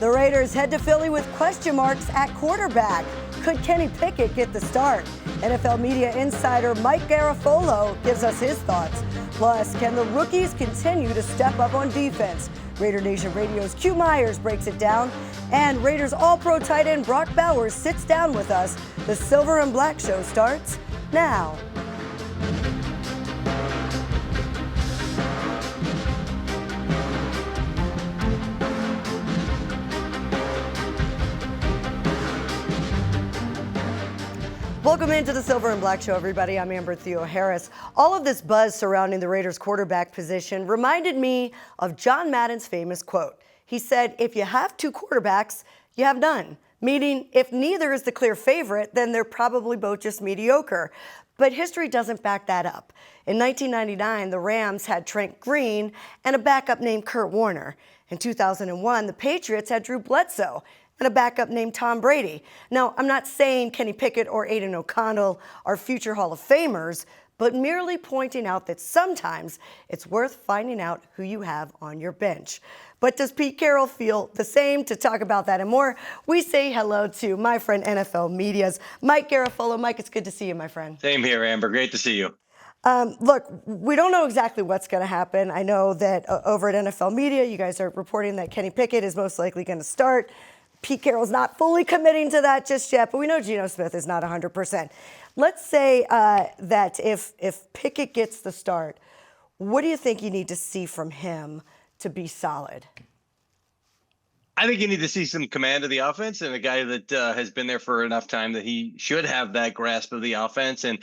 The Raiders head to Philly with question marks at quarterback. Could Kenny Pickett get the start? NFL media insider Mike Garafolo gives us his thoughts. Plus, can the rookies continue to step up on defense? Raider Nation Radio's Q Myers breaks it down. And Raiders All-Pro tight end Brock Bowers sits down with us. The Silver and Black Show starts now. Welcome into the Silver and Black Show, everybody. I'm Amber Theoharis. All of this buzz surrounding the Raiders quarterback position reminded me of John Madden's famous quote. He said, if you have two quarterbacks, you have none. Meaning, if neither is the clear favorite, then they're probably both just mediocre. But history doesn't back that up. In 1999, the Rams had Trent Green and a backup named Kurt Warner. In 2001, the Patriots had Drew Bledsoe and a backup named Tom Brady. Now, I'm not saying Kenny Pickett or Aiden O'Connell are future Hall of Famers, but merely pointing out that sometimes it's worth finding out who you have on your bench. But does Pete Carroll feel the same? To talk about that and more, we say hello to my friend NFL Media's Mike Garafolo. Mike, it's good to see you, my friend. Same here, Amber. Great to see you. Look, we don't know exactly what's going to happen. I know that over at NFL Media, you guys are reporting that Kenny Pickett is most likely going to start. Pete Carroll's not fully committing to that just yet, but we know Geno Smith is not 100%. Let's say that if Pickett gets the start, what do you think you need to see from him to be solid? I think you need to see some command of the offense and a guy that has been there for enough time that he should have that grasp of the offense and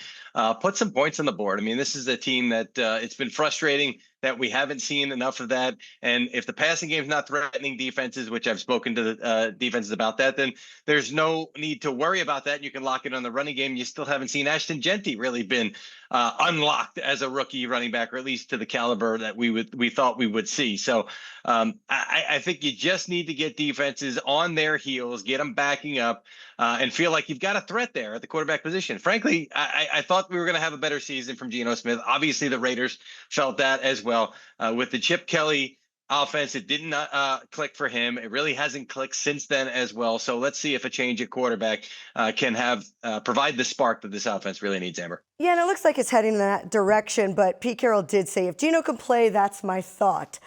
put some points on the board. I mean, this is a team that it's been frustrating that we haven't seen enough of that. And if the passing game is not threatening defenses, which I've spoken to the defenses about that, then there's no need to worry about that. You can lock it on the running game. You still haven't seen Ashton Genty really been unlocked as a rookie running back, or at least to the caliber that we thought we would see. So I think you just need to get defenses on their heels, get them backing up, and feel like you've got a threat there at the quarterback position. Frankly, I thought we were going to have a better season from Geno Smith. Obviously, the Raiders felt that as well. With the Chip Kelly offense, it didn't click for him. It really hasn't clicked since then as well. So let's see if a change at quarterback can provide the spark that this offense really needs, Amber. Yeah, and it looks like it's heading in that direction, but Pete Carroll did say, if Geno can play, that's my thought.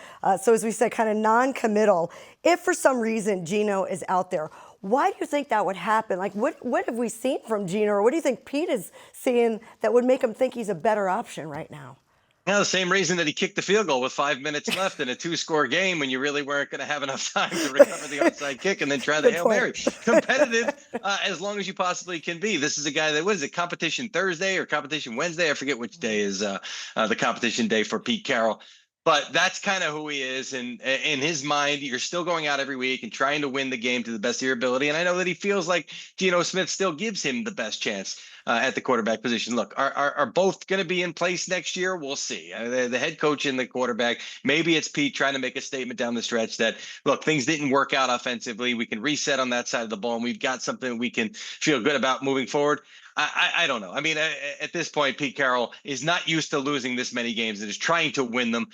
So as we said, kind of non-committal. If for some reason Geno is out there, why do you think that would happen? Like, what have we seen from Geno, or what do you think Pete is seeing that would make him think he's a better option right now? Yeah, the same reason that he kicked the field goal with 5 minutes left in a 2-score game when you really weren't going to have enough time to recover the onside kick and then try the Hail Mary. Competitive as long as you possibly can be. This is a guy that, what is it, competition Thursday or competition Wednesday? I forget which day is the competition day for Pete Carroll. But that's kind of who he is. And in his mind, you're still going out every week and trying to win the game to the best of your ability. And I know that he feels like Geno Smith still gives him the best chance at the quarterback position. Look, are both going to be in place next year? We'll see. The head coach and the quarterback, maybe it's Pete trying to make a statement down the stretch that, look, things didn't work out offensively. We can reset on that side of the ball, and we've got something we can feel good about moving forward. I don't know. I mean, at this point, Pete Carroll is not used to losing this many games and is trying to win them,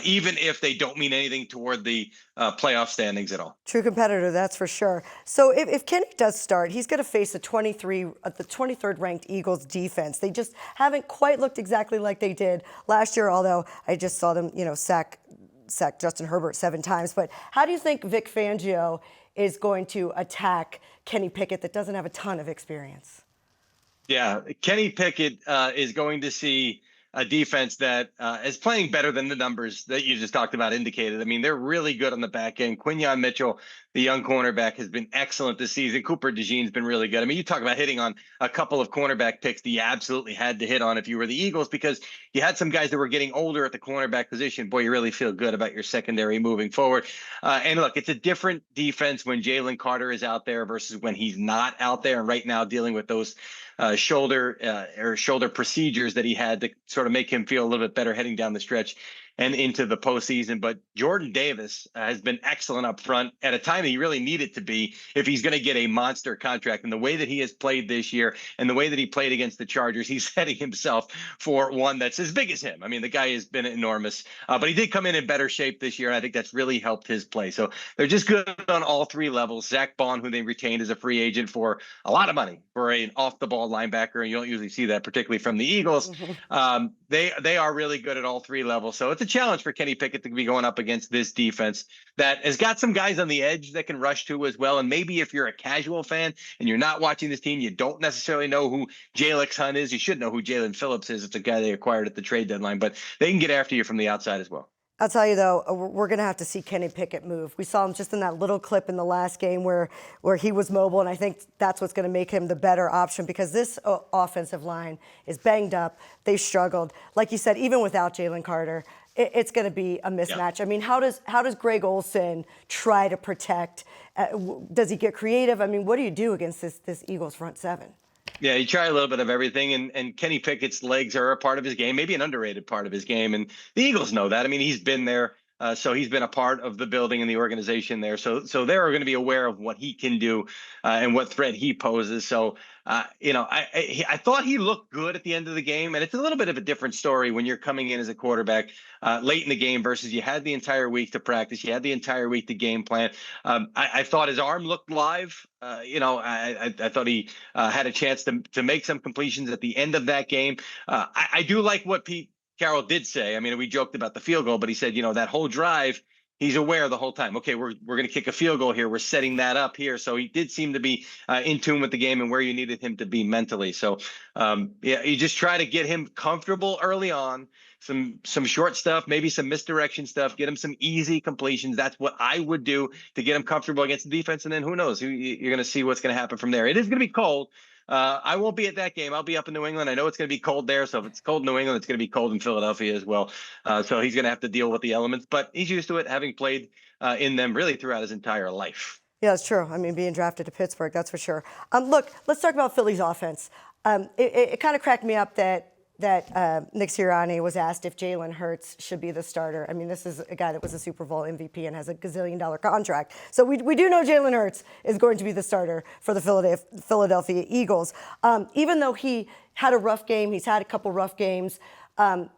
even if they don't mean anything toward the playoff standings at all. True competitor, that's for sure. So if Kenny does start, he's going to face the 23rd ranked Eagles defense. They just haven't quite looked exactly like they did last year, although I just saw them, sack Justin Herbert 7 times. But how do you think Vic Fangio is going to attack Kenny Pickett that doesn't have a ton of experience? Yeah, Kenny Pickett is going to see a defense that is playing better than the numbers that you just talked about indicated. I mean, they're really good on the back end. Quinyon Mitchell, the young cornerback, has been excellent this season. Cooper DeJean's been really good. I mean, you talk about hitting on a couple of cornerback picks that you absolutely had to hit on if you were the Eagles, because you had some guys that were getting older at the cornerback position. Boy, you really feel good about your secondary moving forward. And look, it's a different defense when Jalen Carter is out there versus when he's not out there. And right now dealing with those shoulder procedures that he had to sort of make him feel a little bit better heading down the stretch and into the postseason. But Jordan Davis has been excellent up front at a time that he really needed to be if he's going to get a monster contract. And the way that he has played this year and the way that he played against the Chargers, he's setting himself for one that's as big as him. I mean, the guy has been enormous, but he did come in better shape this year. And I think that's really helped his play. So they're just good on all three levels. Zach Bond, who they retained as a free agent for a lot of money for an off the ball linebacker. And you don't usually see that, particularly from the Eagles. They are really good at all three levels. So it's a challenge for Kenny Pickett to be going up against this defense that has got some guys on the edge that can rush to as well. And maybe if you're a casual fan and you're not watching this team, you don't necessarily know who Jalex Hunt is. You should know who Jalen Phillips is. It's a guy they acquired at the trade deadline, but they can get after you from the outside as well. I'll tell you, though, we're going to have to see Kenny Pickett move. We saw him just in that little clip in the last game where he was mobile, and I think that's what's going to make him the better option because this offensive line is banged up. They've struggled. Like you said, even without Jalen Carter, it's going to be a mismatch. Yeah. I mean, how does Greg Olsen try to protect? Does he get creative? I mean, what do you do against this Eagles front seven? Yeah, you try a little bit of everything, and Kenny Pickett's legs are a part of his game, maybe an underrated part of his game, and the Eagles know that. I mean, he's been there, so he's been a part of the building and the organization there. So they're going to be aware of what he can do and what threat he poses. So, I thought he looked good at the end of the game, and it's a little bit of a different story when you're coming in as a quarterback late in the game versus you had the entire week to practice, you had the entire week to game plan. I thought his arm looked live. I thought he had a chance to make some completions at the end of that game. I do like what Pete Carroll did say. I mean, we joked about the field goal, but he said, that whole drive, he's aware the whole time. Okay, we're going to kick a field goal here. We're setting that up here. So he did seem to be in tune with the game and where you needed him to be mentally. So you just try to get him comfortable early on. Some short stuff, maybe some misdirection stuff, get him some easy completions. That's what I would do to get him comfortable against the defense. And then who knows, you're going to see what's going to happen from there. It is going to be cold. I won't be at that game. I'll be up in New England. I know it's going to be cold there. So if it's cold in New England, it's going to be cold in Philadelphia as well. So he's going to have to deal with the elements, but he's used to it, having played in them really throughout his entire life. Yeah, it's true. I mean, being drafted to Pittsburgh, that's for sure. Look, let's talk about Philly's offense. It kind of cracked me up that Nick Sirianni was asked if Jalen Hurts should be the starter. I mean, this is a guy that was a Super Bowl MVP and has a gazillion-dollar contract. So we do know Jalen Hurts is going to be the starter for the Philadelphia Eagles. Even though he had a rough game, he's had a couple rough games,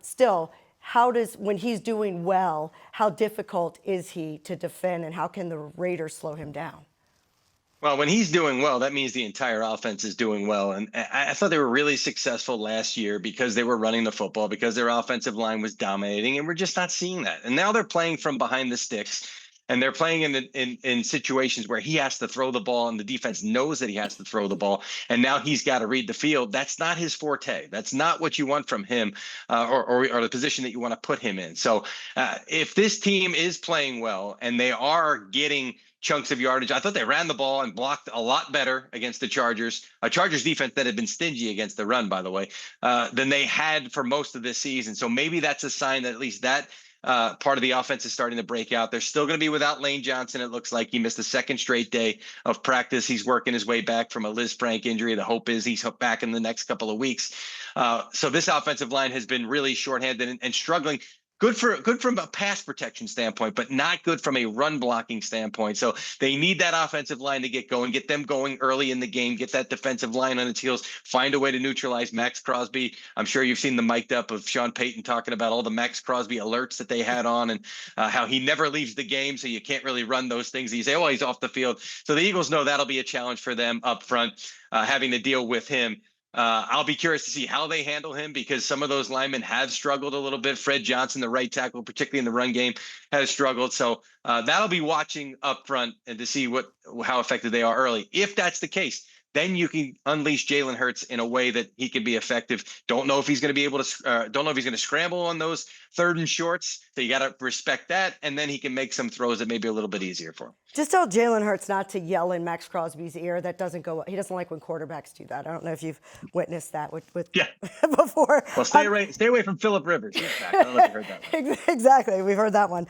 still, when he's doing well, how difficult is he to defend, and how can the Raiders slow him down? Well, when he's doing well, that means the entire offense is doing well. And I thought they were really successful last year because they were running the football, because their offensive line was dominating, and we're just not seeing that. And now they're playing from behind the sticks, and they're playing in situations where he has to throw the ball, and the defense knows that he has to throw the ball. And now he's got to read the field. That's not his forte. That's not what you want from him, or the position that you want to put him in. So if this team is playing well and they are getting chunks of yardage. I thought they ran the ball and blocked a lot better against the Chargers, a Chargers defense that had been stingy against the run, by the way, than they had for most of this season. So maybe that's a sign that at least that part of the offense is starting to break out. They're still going to be without Lane Johnson. It looks like he missed the second straight day of practice. He's working his way back from a Liz Frank injury. The hope is he's back in the next couple of weeks. So this offensive line has been really shorthanded and struggling. Good from a pass protection standpoint, but not good from a run blocking standpoint. So they need that offensive line to get going, get them going early in the game, get that defensive line on its heels, find a way to neutralize Max Crosby. I'm sure you've seen the mic'd up of Sean Payton talking about all the Max Crosby alerts that they had on, and how he never leaves the game. So you can't really run those things. You say, oh, he's off the field. So the Eagles know that'll be a challenge for them up front, having to deal with him. I'll be curious to see how they handle him, because some of those linemen have struggled a little bit. Fred Johnson, the right tackle, particularly in the run game, has struggled. So that'll be watching up front and to see how effective they are early. If that's the case, then you can unleash Jalen Hurts in a way that he can be effective. Don't know if he's going to be able to, don't know if he's going to scramble on those third and shorts. So you got to respect that. And then he can make some throws that may be a little bit easier for him. Just tell Jalen Hurts not to yell in Max Crosby's ear. That doesn't go. He doesn't like when quarterbacks do that. I don't know if you've witnessed that with before. Well, stay away from Phillip Rivers. He's back. I don't know if you heard that one. Exactly. We've heard that one.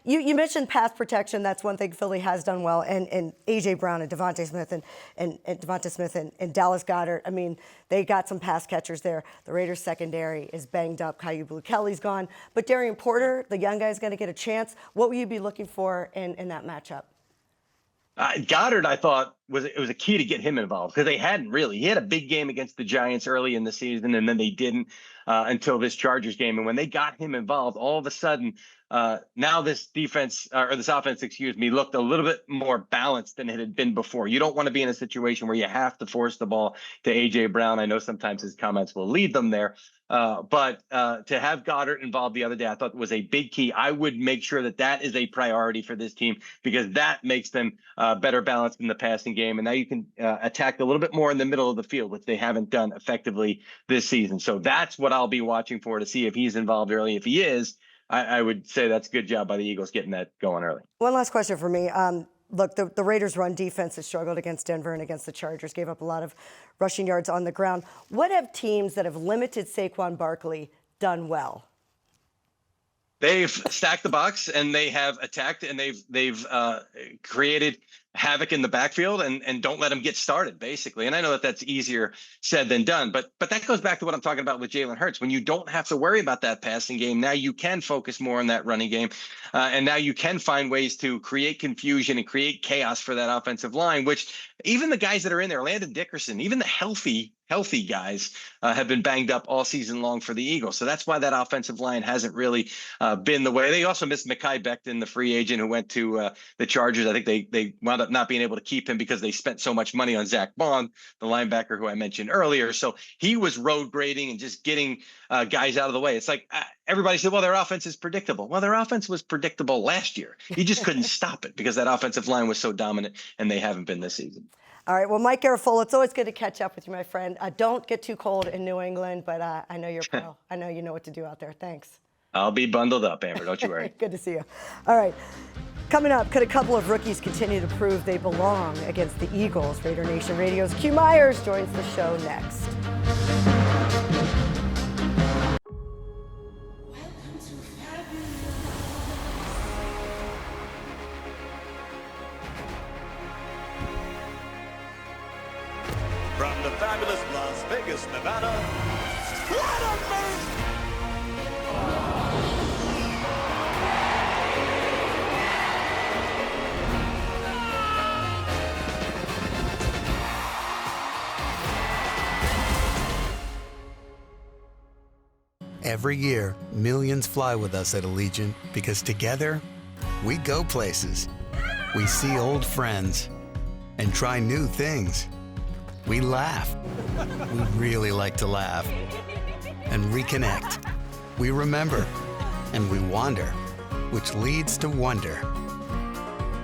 You mentioned pass protection. That's one thing Philly has done well. And A.J. Brown and Devontae Smith and Devonta Smith and Dallas Goedert. I mean, they got some pass catchers there. The Raiders secondary is banged up. Caillou Blue-Kelly's gone. But Darian Porter, the young guy's going to get a chance. What will you be looking for in that matchup? Goddard, I thought it was a key to get him involved because they hadn't really. He had a big game against the Giants early in the season, and then they didn't until this Chargers game. And when they got him involved, all of a sudden, now this defense or this offense, looked a little bit more balanced than it had been before. You don't want to be in a situation where you have to force the ball to A.J. Brown. I know sometimes his comments will lead them there. But to have Goddard involved the other day, I thought was a big key. I would make sure that is a priority for this team because that makes them better balanced in the passing game. And now you can attack a little bit more in the middle of the field, which they haven't done effectively this season. So that's what I'll be watching for to see if he's involved early. If he is, I would say that's a good job by the Eagles getting that going early. One last question for me. Look, the Raiders' run defense has struggled against Denver and against the Chargers, gave up a lot of rushing yards on the ground. What have teams that have limited Saquon Barkley done well? They've stacked the box and they have attacked and they've created havoc in the backfield and don't let him get started, basically. And I know that that's easier said than done, but that goes back to what I'm talking about with Jalen Hurts. When you don't have to worry about that passing game, now you can focus more on that running game. And now you can find ways to create confusion and create chaos for that offensive line, which even the guys that are in there, Landon Dickerson, even the healthy guys have been banged up all season long for the Eagles. So that's why that offensive line hasn't really been the way. They also missed Mekhi Becton, the free agent who went to the Chargers. I think they wound up not being able to keep him because they spent so much money on Zach Bond, the linebacker who I mentioned earlier. So he was road grading and just getting guys out of the way. It's like everybody said, well, their offense is predictable. Well, their offense was predictable last year. You just couldn't stop it because that offensive line was so dominant, and they haven't been this season. All right. Well, Mike Garafolo, it's always good to catch up with you, my friend. Don't get too cold in New England, but I know you're pro. I know you know what to do out there. Thanks. I'll be bundled up, Amber. Don't you worry. Good to see you. All right. Coming up, could a couple of rookies continue to prove they belong against the Eagles? Raider Nation Radio's Q Myers joins the show next. From the fabulous Las Vegas, Nevada, what a man! Every year, millions fly with us at Allegiant because together, we go places. We see old friends and try new things. We laugh. We really like to laugh. And reconnect. We remember. And we wander, which leads to wonder.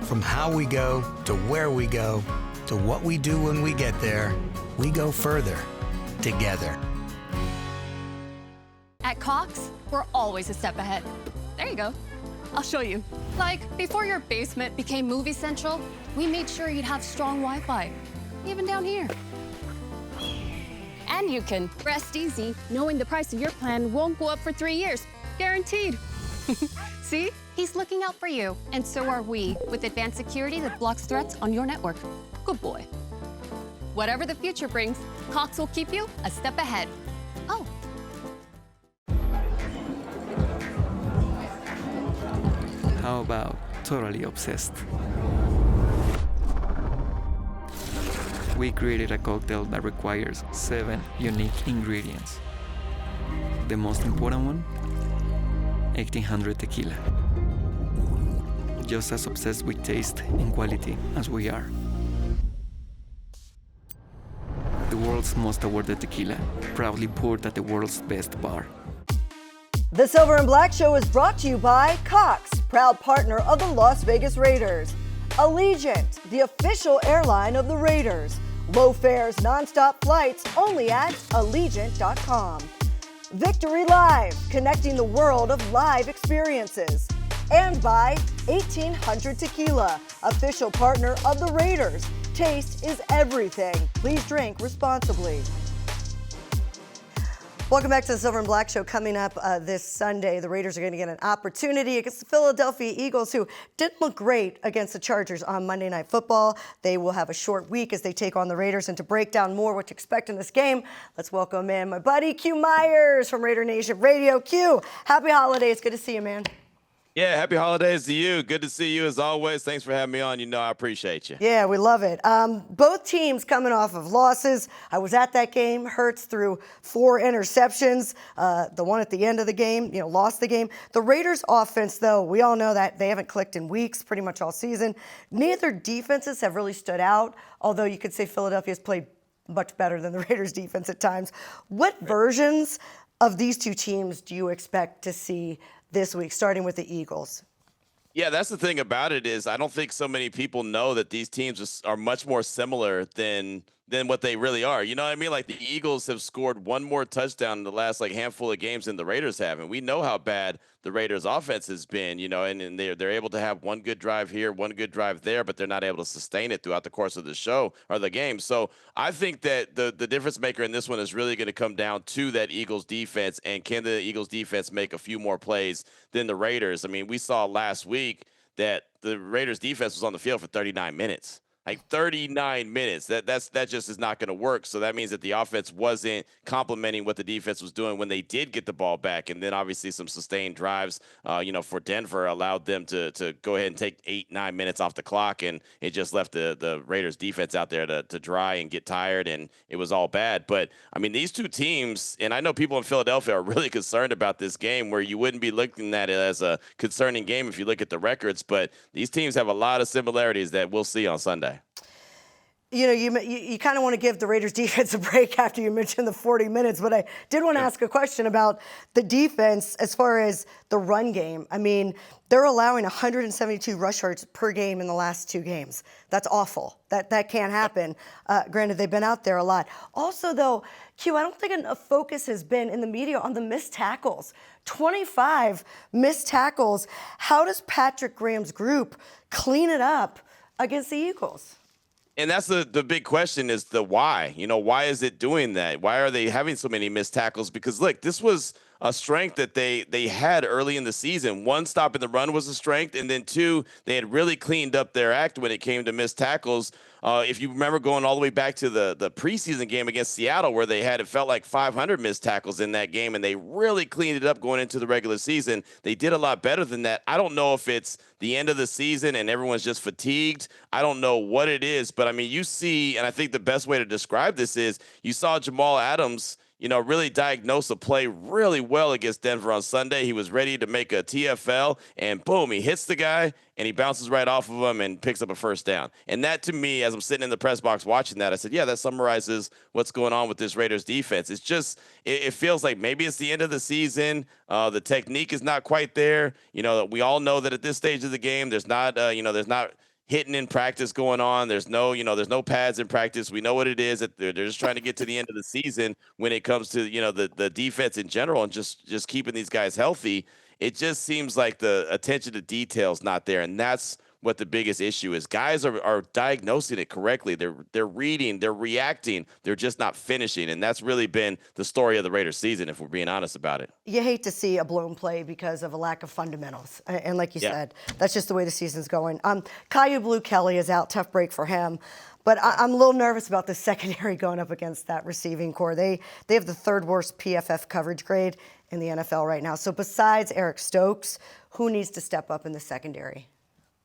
From how we go to where we go to what we do when we get there, we go further together. At Cox, we're always a step ahead. There you go. I'll show you. Like, before your basement became Movie Central, we made sure you'd have strong Wi-Fi, even down here. And you can rest easy knowing the price of your plan won't go up for 3 years. Guaranteed. See? He's looking out for you. And so are we, with advanced security that blocks threats on your network. Good boy. Whatever the future brings, Cox will keep you a step ahead. Oh. How about totally obsessed? We created a cocktail that requires 7 unique ingredients. The most important one, 1800 tequila. Just as obsessed with taste and quality as we are. The world's most awarded tequila, proudly poured at the world's best bar. The Silver and Black Show is brought to you by Cox, proud partner of the Las Vegas Raiders. Allegiant, the official airline of the Raiders. Low fares, nonstop flights, only at Allegiant.com. Victory Live, connecting the world of live experiences. And by 1800 Tequila, official partner of the Raiders. Taste is everything. Please drink responsibly. Welcome back to the Silver and Black Show. Coming up this Sunday, the Raiders are going to get an opportunity against the Philadelphia Eagles, who didn't look great against the Chargers on Monday Night Football. They will have a short week as they take on the Raiders. And to break down more what to expect in this game, let's welcome in my buddy Q Myers from Raider Nation Radio. Q, happy holidays. Good to see you, man. Yeah, happy holidays to you. Good to see you as always. Thanks for having me on. You know I appreciate you. Yeah, we love it. Both teams coming off of losses. I was at that game. Hurts threw 4 interceptions. The one at the end of the game, lost the game. The Raiders offense, though, we all know that they haven't clicked in weeks, pretty much all season. Neither defenses have really stood out, although you could say Philadelphia's played much better than the Raiders defense at times. What versions of these two teams do you expect to see this week, starting with the Eagles? Yeah, that's the thing about it is I don't think so many people know that these teams are much more similar than what they really are. You know what I mean? Like the Eagles have scored one more touchdown in the last handful of games than the Raiders have, and we know how bad the Raiders offense has been, and they're able to have one good drive here, one good drive there, but they're not able to sustain it throughout the course of the show or the game. So I think that the difference maker in this one is really going to come down to that Eagles defense, and can the Eagles defense make a few more plays than the Raiders? I mean, we saw last week that the Raiders defense was on the field for 39 minutes. Like 39 minutes. That just is not going to work. So that means that the offense wasn't complementing what the defense was doing when they did get the ball back. And then obviously some sustained drives, for Denver allowed them to go ahead and take 8-9 minutes off the clock. And it just left the Raiders defense out there to dry and get tired. And it was all bad. But I mean, these two teams, and I know people in Philadelphia are really concerned about this game, where you wouldn't be looking at it as a concerning game if you look at the records. But these teams have a lot of similarities that we'll see on Sunday. You kind of want to give the Raiders defense a break after you mentioned the 40 minutes, but I did want to ask a question about the defense as far as the run game. I mean, they're allowing 172 rush yards per game in the last 2 games. That's awful. That can't happen. Granted, they've been out there a lot. Also, though, Q, I don't think enough focus has been in the media on the missed tackles. 25 missed tackles. How does Patrick Graham's group clean it up against the Eagles? And that's the big question is the why. Why is it doing that? Why are they having so many missed tackles? Because, look, this was a strength that they had early in the season. 1, stopping the run was a strength, and then 2, they had really cleaned up their act when it came to missed tackles. If you remember going all the way back to the preseason game against Seattle, where it felt like 500 missed tackles in that game, and they really cleaned it up going into the regular season. They did a lot better than that. I don't know if it's the end of the season and everyone's just fatigued. I don't know what it is, but I mean, you see, and I think the best way to describe this is you saw Jamal Adams really diagnosed the play really well against Denver on Sunday. He was ready to make a TFL, and boom, he hits the guy, and he bounces right off of him and picks up a first down. And that, to me, as I'm sitting in the press box watching that, I said, yeah, that summarizes what's going on with this Raiders defense. It's just, it feels like maybe it's the end of the season. The technique is not quite there. We all know that at this stage of the game, there's not hitting in practice going on. There's no pads in practice. We know what it is. They're just trying to get to the end of the season when it comes to, the defense in general and just keeping these guys healthy. It just seems like the attention to detail's not there. And that's what the biggest issue is. Guys are diagnosing it correctly. They're reading, they're reacting, they're just not finishing. And that's really been the story of the Raiders season, if we're being honest about it. You hate to see a blown play because of a lack of fundamentals. And like you said, that's just the way the season's going. Caillou Blue-Kelly is out, tough break for him. But I'm a little nervous about the secondary going up against that receiving core. They have the 3rd worst PFF coverage grade in the NFL right now. So besides Eric Stokes, who needs to step up in the secondary?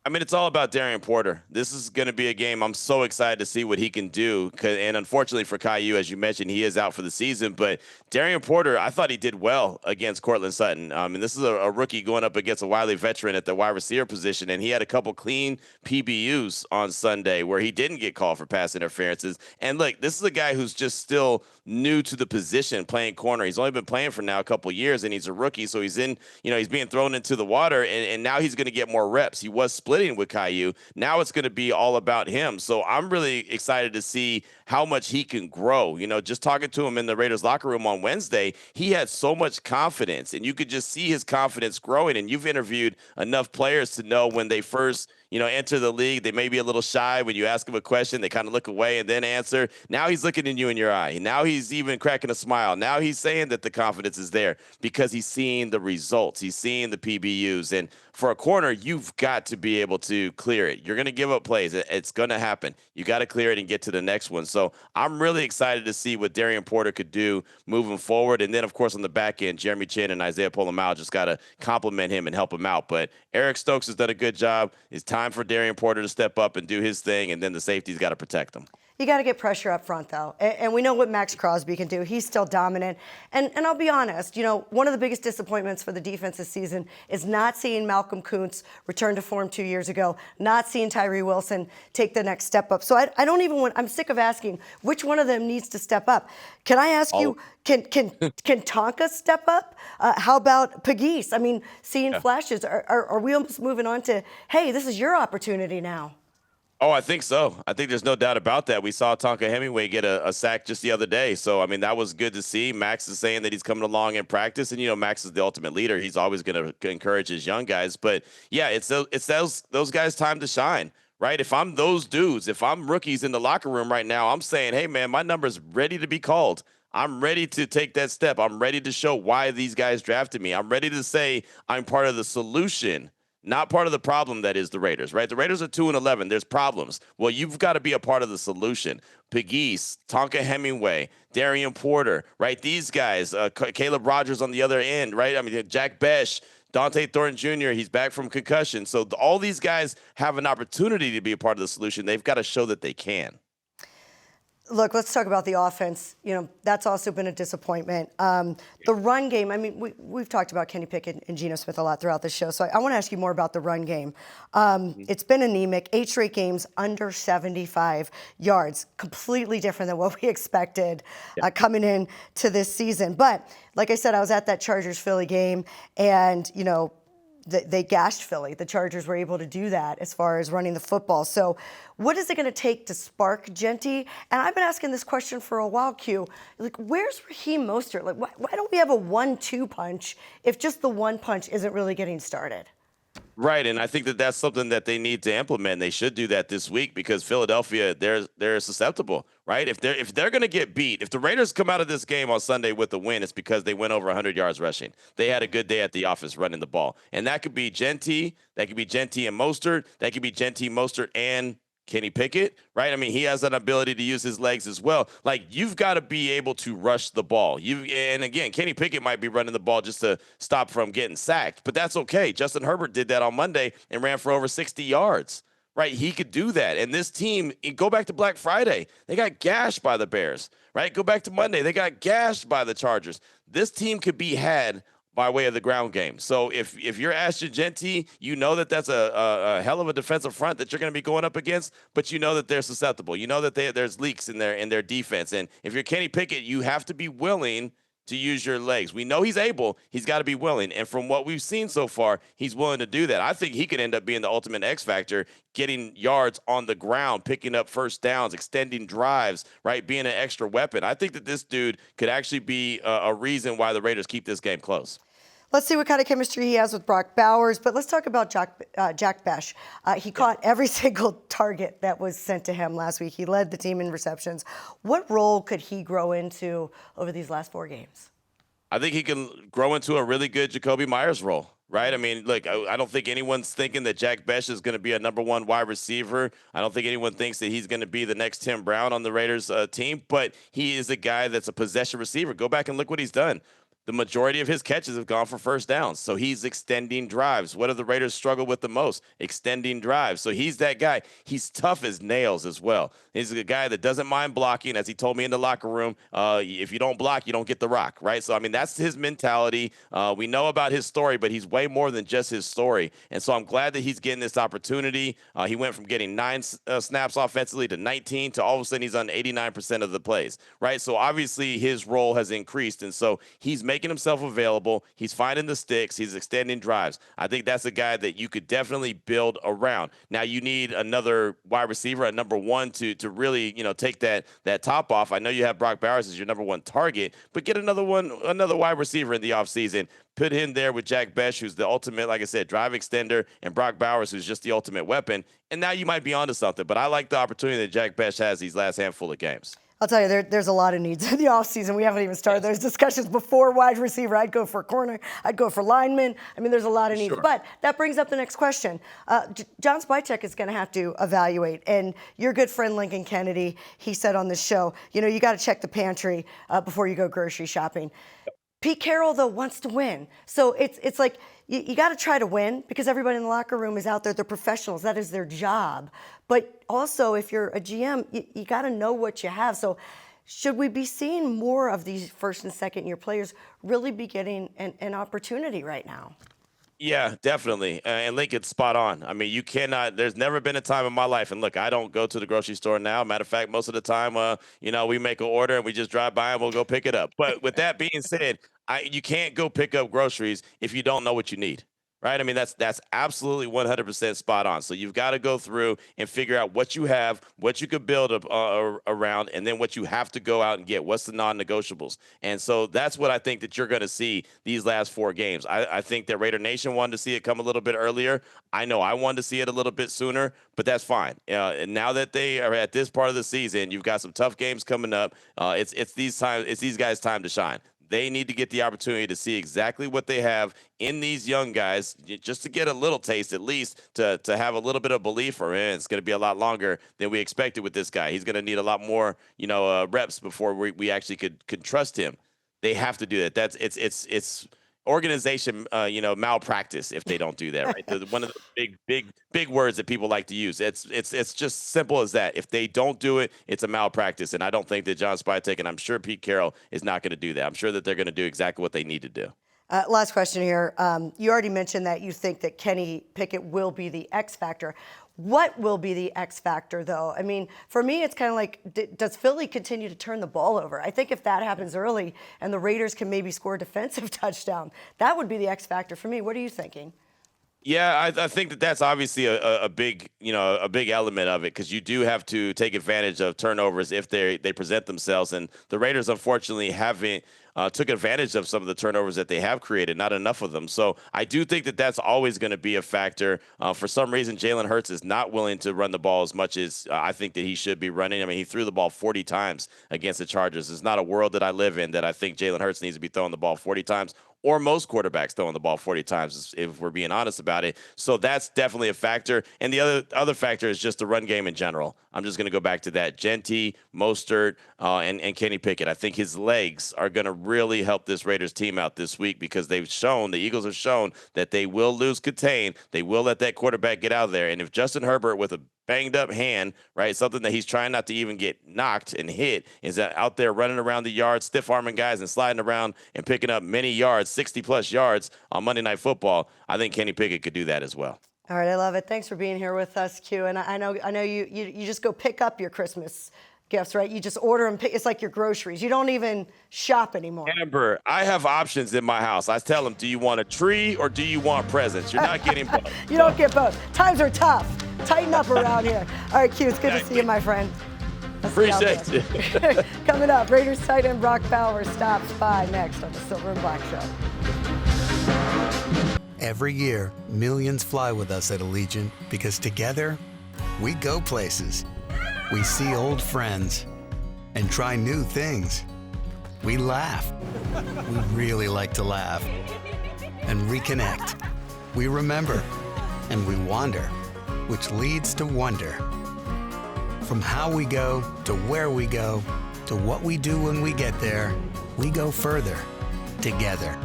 I mean, it's all about Darian Porter. This is going to be a game I'm so excited to see what he can do. And unfortunately for Caillou, as you mentioned, he is out for the season. But Darian Porter, I thought he did well against Cortland Sutton. And this is a rookie going up against a wily veteran at the wide receiver position. And he had a couple clean PBUs on Sunday where he didn't get called for pass interferences. And look, this is a guy who's just still new to the position, playing corner. He's only been playing for now a couple years, and he's a rookie. So he's he's being thrown into the water, and now he's going to get more reps. He was splitting with Caillou. Now it's going to be all about him. So I'm really excited to see how much he can grow. Just talking to him in the Raiders locker room on Wednesday, he had so much confidence, and you could just see his confidence growing. And you've interviewed enough players to know when they first enter the league. They may be a little shy when you ask them a question. They kind of look away and then answer. Now he's looking in you in your eye. Now he's even cracking a smile. Now he's saying that the confidence is there because he's seeing the results. He's seeing the PBUs. And for a corner, you've got to be able to clear it. You're going to give up plays. It's going to happen. You got to clear it and get to the next one. So I'm really excited to see what Darian Porter could do moving forward. And then, of course, on the back end, Jeremy Chin and Isaiah Polamalu just got to compliment him and help him out. But Eric Stokes has done a good job. It's time for Darian Porter to step up and do his thing, and then the safety's got to protect him. You got to get pressure up front, though. And we know what Max Crosby can do. He's still dominant. And I'll be honest, one of the biggest disappointments for the defense this season is not seeing Malcolm Kuntz return to form 2 years ago, not seeing Tyree Wilson take the next step up. So I don't even want, I'm sick of asking which one of them needs to step up. Can I ask you, can Tonka step up? How about Pegues? I mean, seeing flashes, are we almost moving on to, hey, this is your opportunity now? Oh, I think so. I think there's no doubt about that. We saw Tonka Hemingway get a sack just the other day. So, I mean, that was good to see. Max is saying that he's coming along in practice. And, Max is the ultimate leader. He's always going to encourage his young guys. But, yeah, it's those guys' time to shine, right? If I'm those dudes, if I'm rookies in the locker room right now, I'm saying, hey, man, my number's ready to be called. I'm ready to take that step. I'm ready to show why these guys drafted me. I'm ready to say I'm part of the solution, not part of the problem that is the Raiders, right? The Raiders are 2-11. There's problems. Well, you've got to be a part of the solution. Pegues, Tonka Hemingway, Darian Porter, right? These guys, Caleb Rogers on the other end, right? I mean, Jack Besh, Dante Thornton Jr., he's back from concussion. So all these guys have an opportunity to be a part of the solution. They've got to show that they can. Look, let's talk about the offense. That's also been a disappointment. The run game, I mean, we've talked about Kenny Pickett and Geno Smith a lot throughout the show, so I want to ask you more about the run game. It's been anemic, 8 straight games under 75 yards, completely different than what we expected coming in to this season. But like I said, I was at that Chargers-Philly game, and, they gashed Philly. The Chargers were able to do that as far as running the football. So what is it going to take to spark Genty? And I've been asking this question for a while, Q. Like, where's Raheem Mostert? Like, why don't we have a 1-2 punch if just the one punch isn't really getting started? Right, and I think that that's something that they need to implement. They should do that this week because Philadelphia, they're susceptible, right? If they're going to get beat, if the Raiders come out of this game on Sunday with a win, it's because they went over 100 yards rushing. They had a good day at the office running the ball, and that could be Genty, that could be Genty and Mostert, that could be Genty, Mostert, and Kenny Pickett, right? I mean, he has an ability to use his legs as well. Like, you've got to be able to rush the ball. And again, Kenny Pickett might be running the ball just to stop from getting sacked, but that's okay. Justin Herbert did that on Monday and ran for over 60 yards, right? He could do that. And this team, go back to Black Friday, they got gashed by the Bears, right? Go back to Monday, they got gashed by the Chargers. This team could be had by way of the ground game. So if you're Ashton Genty, you know that that's a hell of a defensive front that you're going to be going up against, but you know that they're susceptible. You know that there's leaks in their defense. And if you're Kenny Pickett, you have to be willing to use your legs. We know he's able. He's got to be willing. And from what we've seen so far, he's willing to do that. I think he could end up being the ultimate X factor, getting yards on the ground, picking up first downs, extending drives, right, being an extra weapon. I think that this dude could actually be a reason why the Raiders keep this game close. Let's see what kind of chemistry he has with Brock Bowers, but let's talk about Jack Besh. He caught every single target that was sent to him last week. He led the team in receptions. What role could he grow into over these last 4 games? I think he can grow into a really good Jacoby Myers role, right? I mean, look, I don't think anyone's thinking that Jack Besh is going to be a number 1 wide receiver. I don't think anyone thinks that he's going to be the next Tim Brown on the Raiders team, but he is a guy that's a possession receiver. Go back and look what he's done. The majority of his catches have gone for first downs. So he's extending drives. What do the Raiders struggle with the most? Extending drives. So he's that guy. He's tough as nails as well. He's a guy that doesn't mind blocking, as he told me in the locker room. If you don't block, you don't get the rock, right? So, I mean, that's his mentality. We know about his story, but he's way more than just his story. And so I'm glad that he's getting this opportunity. He went from getting 9 snaps offensively to 19 to all of a sudden he's on 89% of the plays, right? So obviously his role has increased. And so he's making himself available. He's finding the sticks. He's extending drives. I think that's a guy that you could definitely build around. Now you need another wide receiver, a number one, to really, take that top off. I know you have Brock Bowers as your number one target, but get another wide receiver in the offseason. Put him there with Jack Besh, who's the ultimate, like I said, drive extender, and Brock Bowers, who's just the ultimate weapon. And now you might be onto something. But I like the opportunity that Jack Besh has these last handful of games. I'll tell you, there's a lot of needs in the offseason. We haven't even started those discussions before wide receiver. I'd go for a corner. I'd go for lineman. I mean, there's a lot of needs. Sure. But that brings up the next question. John Spytek is going to have to evaluate. And your good friend Lincoln Kennedy, he said on this show, you got to check the pantry before you go grocery shopping. Pete Carroll, though, wants to win. So it's like you got to try to win because everybody in the locker room is out there. They're professionals. That is their job. But also, if you're a GM, you got to know what you have. So should we be seeing more of these first and second year players really be getting an opportunity right now? Yeah, definitely. And Lincoln's spot on. I mean, you cannot, there's never been a time in my life. And look, I don't go to the grocery store now. Matter of fact, most of the time, we make an order and we just drive by and we'll go pick it up. But with that being said, you can't go pick up groceries if you don't know what you need. Right. I mean, that's absolutely 100% spot on. So you've got to go through and figure out what you have, what you could build around, and then what you have to go out and get. What's the non-negotiables? And so that's what I think that you're going to see these last 4 games. I think that Raider Nation wanted to see it come a little bit earlier. I know I wanted to see it a little bit sooner, but that's fine. And now that they are at this part of the season, you've got some tough games coming up. It's these guys' time to shine. They need to get the opportunity to see exactly what they have in these young guys, just to get a little taste, at least to have a little bit of belief. Or it's going to be a lot longer than we expected with this guy. He's going to need a lot more, reps before we actually could trust him. They have to do that. It's organization, malpractice if they don't do that. Right, one of the big words that people like to use. It's just simple as that. If they don't do it, it's a malpractice, and I don't think that John Spytek, and I'm sure Pete Carroll is not going to do that. I'm sure that they're going to do exactly what they need to do. Last question here. You already mentioned that you think that Kenny Pickett will be the X factor. What will be the X factor, though? I mean, for me, it's kind of like, does Philly continue to turn the ball over? I think if that happens early and the Raiders can maybe score a defensive touchdown, that would be the X factor for me. What are you thinking? Yeah, I think that's obviously a big element of it, because you do have to take advantage of turnovers if they present themselves. And the Raiders, unfortunately, haven't took advantage of some of the turnovers that they have created, not enough of them. So I do think that that's always going to be a factor. For some reason, Jalen Hurts is not willing to run the ball as much as I think that he should be running. I mean, he threw the ball 40 times against the Chargers. It's not a world that I live in that I think Jalen Hurts needs to be throwing the ball 40 times, or most quarterbacks throwing the ball 40 times, if we're being honest about it. So that's definitely a factor. And the other factor is just the run game in general. I'm just going to go back to that. Genty, Mostert, and Kenny Pickett. I think his legs are going to really help this Raiders team out this week, because the Eagles have shown that they will lose contain. They will let that quarterback get out there. And if Justin Herbert, with a banged up hand, right, something that he's trying not to even get knocked and hit, is out there running around the yard, stiff arming guys and sliding around and picking up many yards, 60+ yards on Monday Night Football, I think Kenny Pickett could do that as well. All right, I love it. Thanks for being here with us, Q. And I know you just go pick up your Christmas gifts, right? You just order them. It's like your groceries. You don't even shop anymore. Amber, I have options in my house. I tell them, do you want a tree or do you want presents? You're not getting both. You don't get both. Times are tough. Tighten up around here. All right, Q, it's good to see you, my friend. Appreciate you. Coming up, Raiders tight end Brock Bowers stops by next on the Silver and Black Show. Every year, millions fly with us at Allegiant because together, we go places. We see old friends and try new things. We laugh. We really like to laugh. And reconnect. We remember. And we wander, which leads to wonder. From how we go to where we go to what we do when we get there, we go further together.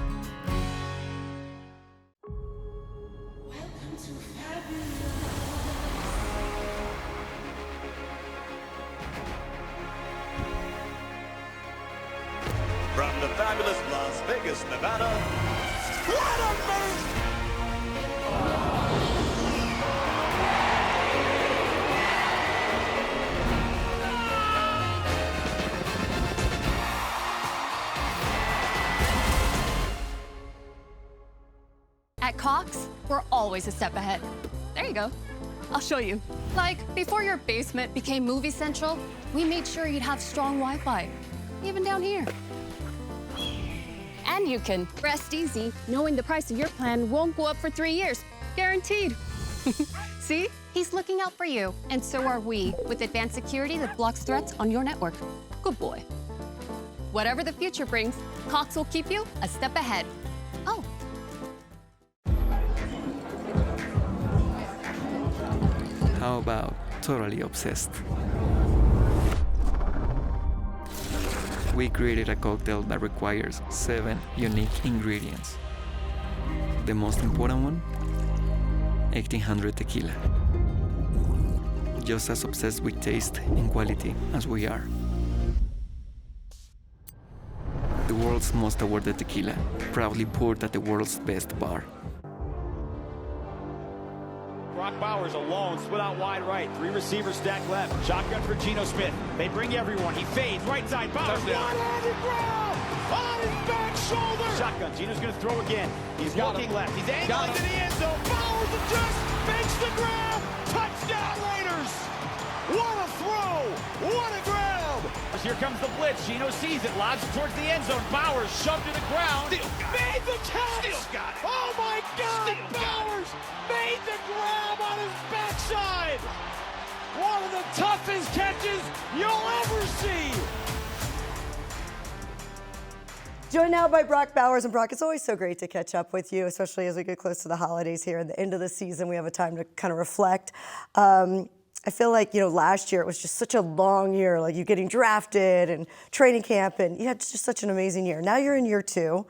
From the fabulous Las Vegas, Nevada, what a Cox, we're always a step ahead. There you go. I'll show you. Like, before your basement became Movie Central, we made sure you'd have strong Wi-Fi, even down here. And you can rest easy knowing the price of your plan won't go up for 3 years. Guaranteed. See? He's looking out for you, and so are we, with advanced security that blocks threats on your network. Good boy. Whatever the future brings, Cox will keep you a step ahead. Oh. How about totally obsessed? We created a cocktail that requires 7 unique ingredients. The most important one? 1800 tequila. Just as obsessed with taste and quality as we are. The world's most awarded tequila, proudly poured at the world's best bar. Brock Bowers alone, split out wide right. 3 receivers stacked left. Shotgun for Geno Smith. They bring everyone. He fades right side. Bowers one-handed grab on his back shoulder. Shotgun. Geno's going to throw again. He's looking left. He's angling to the end zone. Bowers just makes the grab. Touchdown Raiders. What a throw. What a grab. Here comes the blitz. Geno sees it. Lobs it towards the end zone. Bowers shoved to the ground. Made the catch. Still got it. Oh my God. Bowers made the grab on his backside. One of the toughest catches you'll ever see. Joined now by Brock Bowers. And Brock, it's always so great to catch up with you, especially as we get close to the holidays here and the end of the season. We have a time to kind of reflect. I feel like, last year it was just such a long year, like you getting drafted and training camp, and you had just such an amazing year. Now you're in year 2.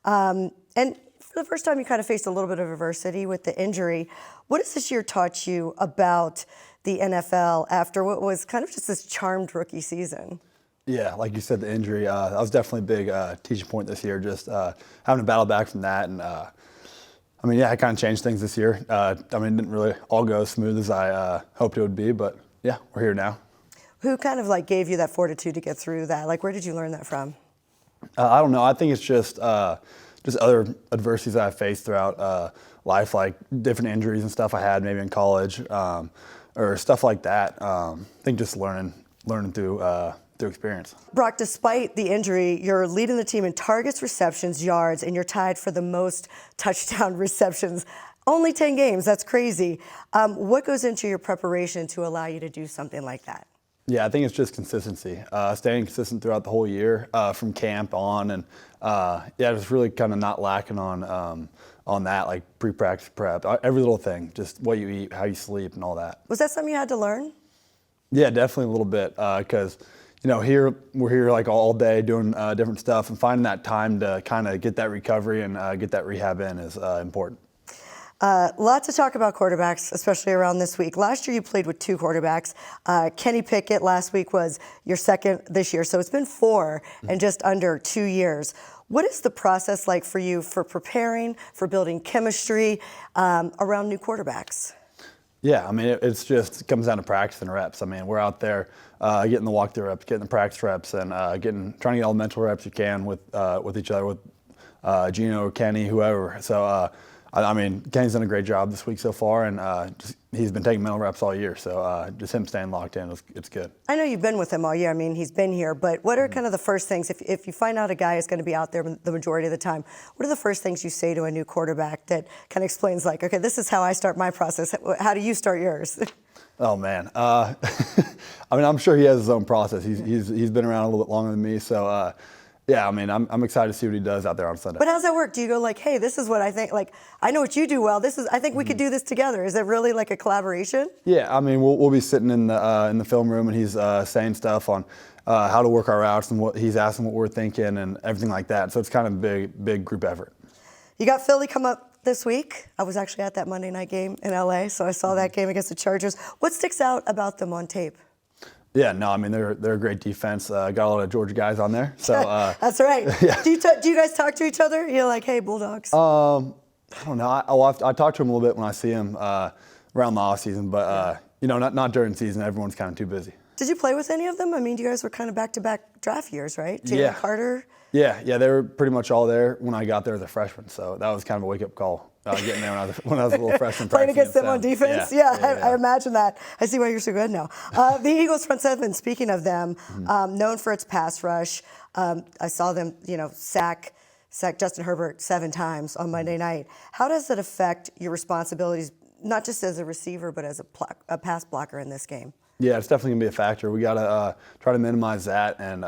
And for the first time, you kind of faced a little bit of adversity with the injury. What has this year taught you about the NFL after what was kind of just this charmed rookie season? Yeah, like you said, the injury, that was definitely a big teaching point this year, just having to battle back from that. And it kind of changed things this year. It didn't really all go as smooth as I hoped it would be, but yeah, we're here now. Who kind of gave you that fortitude to get through that? Where did you learn that from? I don't know. I think it's just other adversities that I faced throughout life, like different injuries and stuff I had maybe in college or stuff like that. I think just learning through experience. Brock, despite the injury, you're leading the team in targets, receptions, yards, and you're tied for the most touchdown receptions. Only 10 games, that's crazy. What goes into your preparation to allow you to do something like that? Yeah, I think it's just consistency, staying consistent throughout the whole year from camp on, and just really kind of not lacking on that, like pre-practice prep, every little thing, just what you eat, how you sleep, and all that. Was that something you had to learn? Yeah, definitely a little bit, because we're here all day doing different stuff, and finding that time to kind of get that recovery and get that rehab in is important. Lots to talk about quarterbacks, especially around this week. Last year you played with 2 quarterbacks. Kenny Pickett last week was your second this year, so it's been 4 in just under 2 years. What is the process like for you for preparing, for building chemistry around new quarterbacks? Yeah, it comes down to practice and reps. We're out there getting the walkthrough reps, getting the practice reps, and trying to get all the mental reps you can with each other, with Geno or Kenny, whoever. So, Kenny's done a great job this week so far, and he's been taking mental reps all year. So just him staying locked in, it's good. I know you've been with him all year. He's been here, but what are kind of the first things, if you find out a guy is going to be out there the majority of the time, what are the first things you say to a new quarterback that kind of explains okay, this is how I start my process. How do you start yours? Oh man, I'm sure he has his own process. He's been around a little bit longer than me, so yeah, I'm excited to see what he does out there on Sunday. But how's that work? Do you go hey, this is what I think, I know what you do well. I think we could do this together. Is it really a collaboration? Yeah, we'll be sitting in the film room, and he's saying stuff on how to work our routes, and what he's asking what we're thinking and everything like that. So it's kind of a big group effort. You got Philly come up this week. I was actually at that Monday night game in LA, so I saw that game against the Chargers. What sticks out about them on tape? Yeah, no, they're a great defense. Got a lot of Georgia guys on there. So that's right. Yeah. Do you guys talk to each other? You're hey, Bulldogs. I don't know. I talk to him a little bit when I see him around the off season, but not during season. Everyone's kind of too busy. Did you play with any of them? I mean, you guys were kind of back-to-back draft years, right? Jalen Yeah. Carter. Yeah, they were pretty much all there when I got there as a freshman, so that was kind of a wake-up call. Getting there when I was a little freshman. Playing against them on defense? Yeah, yeah. I imagine that. I see why you're so good now. The Eagles front seven, speaking of them, known for its pass rush. I saw them, sack Justin Herbert 7 times on Monday night. How does that affect your responsibilities, not just as a receiver, but as a pass blocker in this game? Yeah, it's definitely going to be a factor. We got to try to minimize that and,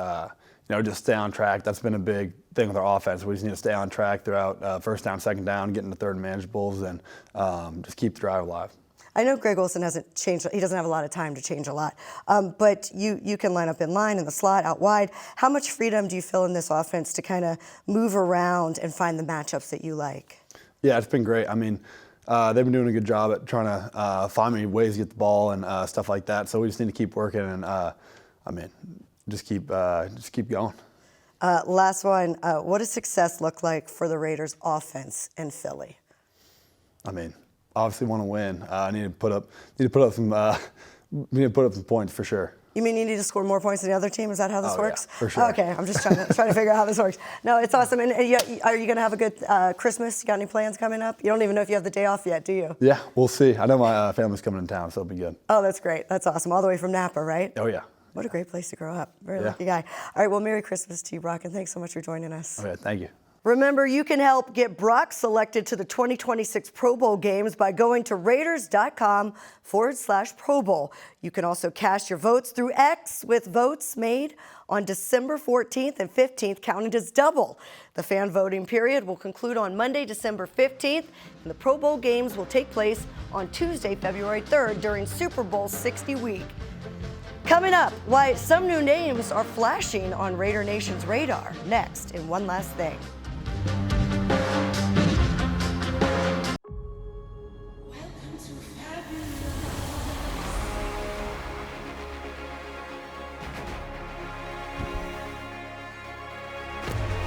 just stay on track. That's been a big thing with our offense. We just need to stay on track throughout first down, second down, get into third and manageables, and just keep the drive alive. I know Greg Olsen hasn't changed. He doesn't have a lot of time to change a lot. But you can line up in line, in the slot, out wide. How much freedom do you feel in this offense to kind of move around and find the matchups that you like? Yeah, it's been great. I mean, they've been doing a good job at trying to find me ways to get the ball and stuff like that. So we just need to keep working and, just keep going. Last one. What does success look like for the Raiders' offense in Philly? Obviously want to win. I need to put up some points for sure. You mean you need to score more points than the other team? Is that how this works? Yeah, for sure. Okay, I'm just trying to figure out how this works. No, it's awesome. And are you going to have a good Christmas? You got any plans coming up? You don't even know if you have the day off yet, do you? Yeah, we'll see. I know my family's coming in town, so it'll be good. Oh, that's great. That's awesome. All the way from Napa, right? Oh, yeah. What a great place to grow up. Very lucky guy. All right, well, Merry Christmas to you, Brock, and thanks so much for joining us. Okay, thank you. Remember, you can help get Brock selected to the 2026 Pro Bowl games by going to Raiders.com/Pro Bowl. You can also cast your votes through X with votes made on December 14th and 15th, counted as double. The fan voting period will conclude on Monday, December 15th, and the Pro Bowl games will take place on Tuesday, February 3rd during Super Bowl 60 week. Coming up, why some new names are flashing on Raider Nation's radar. Next, in One Last Thing.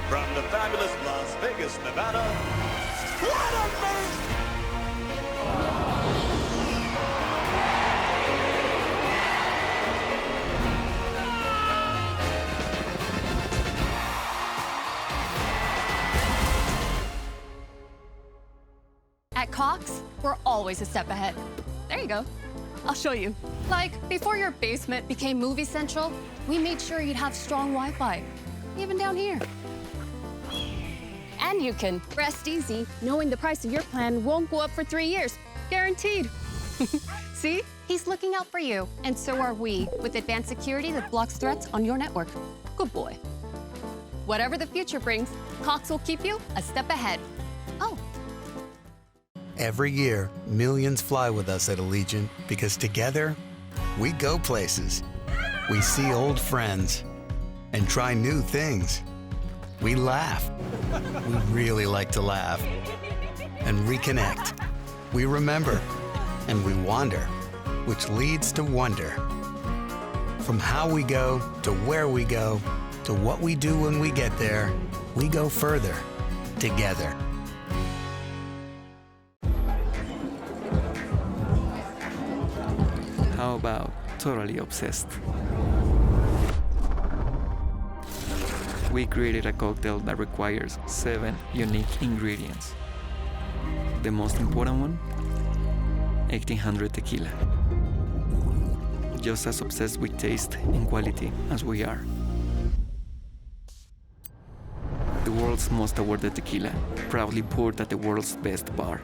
From the fabulous Las Vegas, Nevada, what a man! At Cox, we're always a step ahead. There you go. I'll show you. Like, before your basement became Movie Central, we made sure you'd have strong Wi-Fi, even down here. And you can rest easy knowing the price of your plan won't go up for 3 years. Guaranteed. See? He's looking out for you, and so are we, with advanced security that blocks threats on your network. Good boy. Whatever the future brings, Cox will keep you a step ahead. Oh. Every year, millions fly with us at Allegiant because together, we go places. We see old friends and try new things. We laugh. We really like to laugh. And reconnect. We remember. And we wander, which leads to wonder. From how we go to where we go to what we do when we get there, we go further together. How about totally obsessed? We created a cocktail that requires 7 unique ingredients. The most important one? 1800 tequila. Just as obsessed with taste and quality as we are. The world's most awarded tequila, proudly poured at the world's best bar.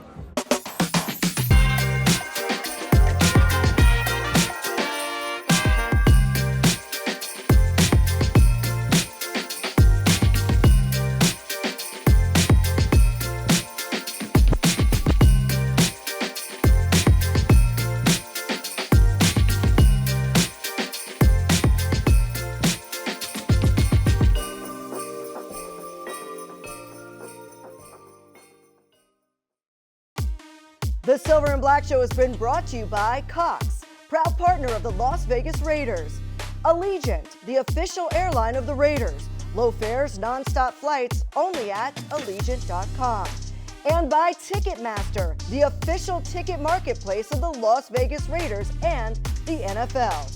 The Silver and Black Show has been brought to you by Cox, proud partner of the Las Vegas Raiders. Allegiant, the official airline of the Raiders. Low fares, non-stop flights, only at Allegiant.com. And by Ticketmaster, the official ticket marketplace of the Las Vegas Raiders and the NFL.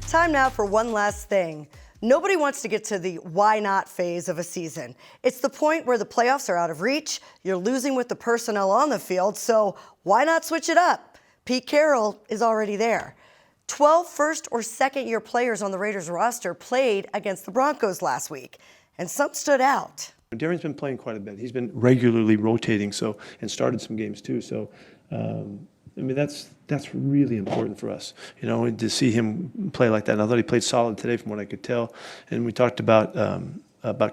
Time now for one last thing. Nobody wants to get to the why not phase of a season. It's the point where the playoffs are out of reach, you're losing with the personnel on the field, so why not switch it up? Pete Carroll is already there. 12 first or second year players on the Raiders roster played against the Broncos last week, and some stood out. Darren's been playing quite a bit. He's been regularly rotating, and started some games too. So, I mean, that's really important for us, to see him play like that. And I thought he played solid today, from what I could tell. And we talked about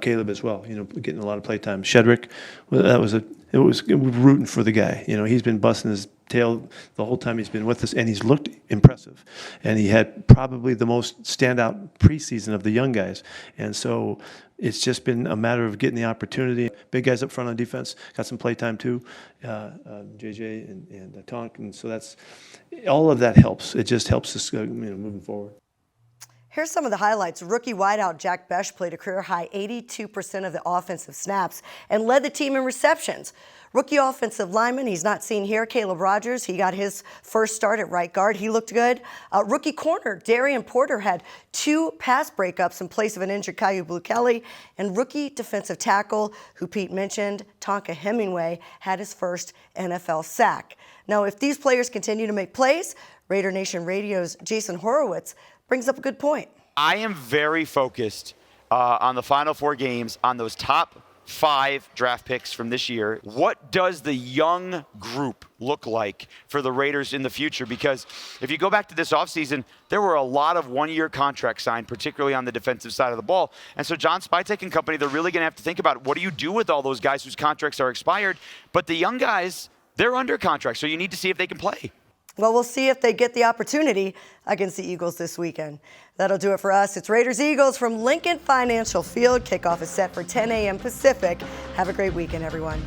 Caleb as well, getting a lot of play time. Shedrick, it was rooting for the guy. He's been busting his tail the whole time he's been with us, and he's looked impressive. And he had probably the most standout preseason of the young guys. And so it's just been a matter of getting the opportunity. Big guys up front on defense got some play time too, JJ and Tonk, and so all of that helps. It just helps us moving forward. Here's some of the highlights. Rookie wideout Jack Besh played a career-high 82% of the offensive snaps and led the team in receptions. Rookie offensive lineman, he's not seen here, Caleb Rogers. He got his first start at right guard. He looked good. Rookie corner Darian Porter had 2 pass breakups in place of an injured Caillou Blue-Kelly. And rookie defensive tackle, who Pete mentioned, Tonka Hemingway, had his first NFL sack. Now, if these players continue to make plays, Raider Nation Radio's Jason Horowitz brings up a good point. I am very focused on the final 4 games, on those top 5 draft picks from this year. What does the young group look like for the Raiders in the future? Because if you go back to this offseason, there were a lot of one-year contracts signed, particularly on the defensive side of the ball. And so John Spytek and company, they're really going to have to think about, what do you do with all those guys whose contracts are expired? But the young guys, they're under contract, so you need to see if they can play. Well, we'll see if they get the opportunity against the Eagles this weekend. That'll do it for us. It's Raiders-Eagles from Lincoln Financial Field. Kickoff is set for 10 a.m. Pacific. Have a great weekend, everyone.